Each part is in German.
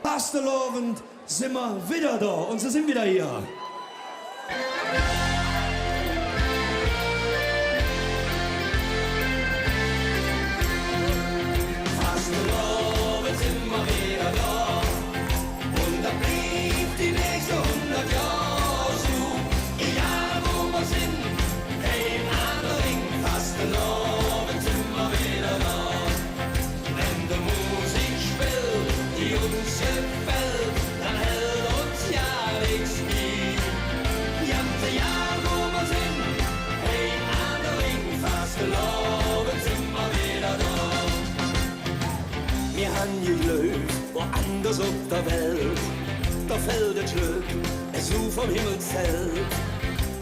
Fastelovend sind wir wieder da und sie sind wieder hier. Fastelovend sind wir wieder da und da blieb die nächsten 100 Jahre so. Egal wo wir sind, ein Ring. Fastelovend sind wir wieder da. Wenn die Musik spielt, die uns gefällt, dann hält uns ja nichts nie. Ganze Jahr wo wir sind, ein Ring. Fastelovend sind wir wieder da. Wir haben gelebt, woanders auf der Welt. Da fällt ein Glück, so vom Himmel fällt.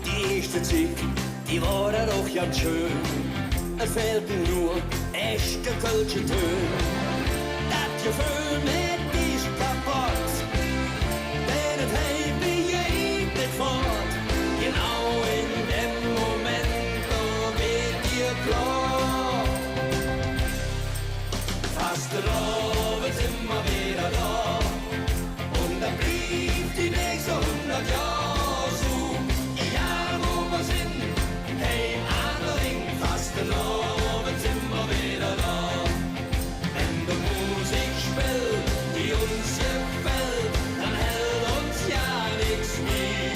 Die erste Zeit, die war da doch ganz schön. Es fehlten nur echte kölsche Töne. Das Gefühl mit ist kaputt, denn es hält mich nicht fort. Genau in dem Moment, da wird dir klar. Fastelovend sind wir wieder da und dann blieb die nächsten 100 Jahre so. Egal wo wir sind, hey Ring. Fastelovend sind wir wieder da. Wenn die Musik spielt, die uns gefällt, dann hält uns ja nichts nie.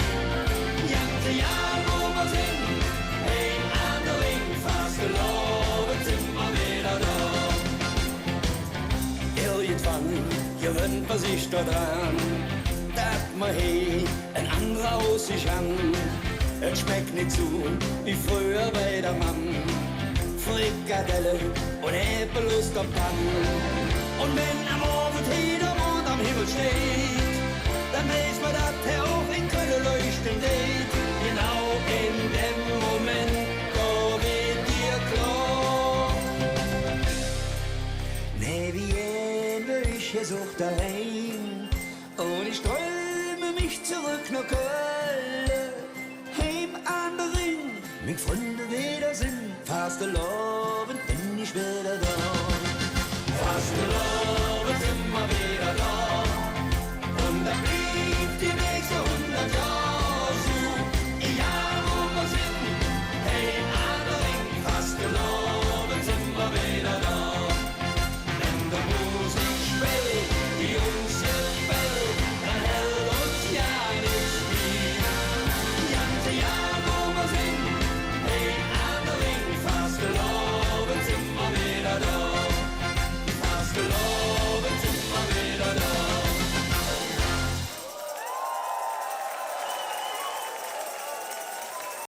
Ganze Jahr wo wir sind, hey Ring. Fastelovend sind wir wieder da. Irgendwann gewöhnt man sich daran, dass man hey ein anderer aus sich an. Es schmeckt nicht so wie früher bei der Mann. Frikadelle und Äppelust am Pann. Und wenn am Abend der Mond am Himmel steht, dann weiß man, dass er auch in Köln leuchten geht. Genau in dem Moment, da wird dir klar. Nee, wie ich gesucht daheim und ich träume mich zurück nach Köln. Heim an der Ring, mit Freunden wieder sind. Fastelovend bin ich wieder da. Fastelovend sind wir wieder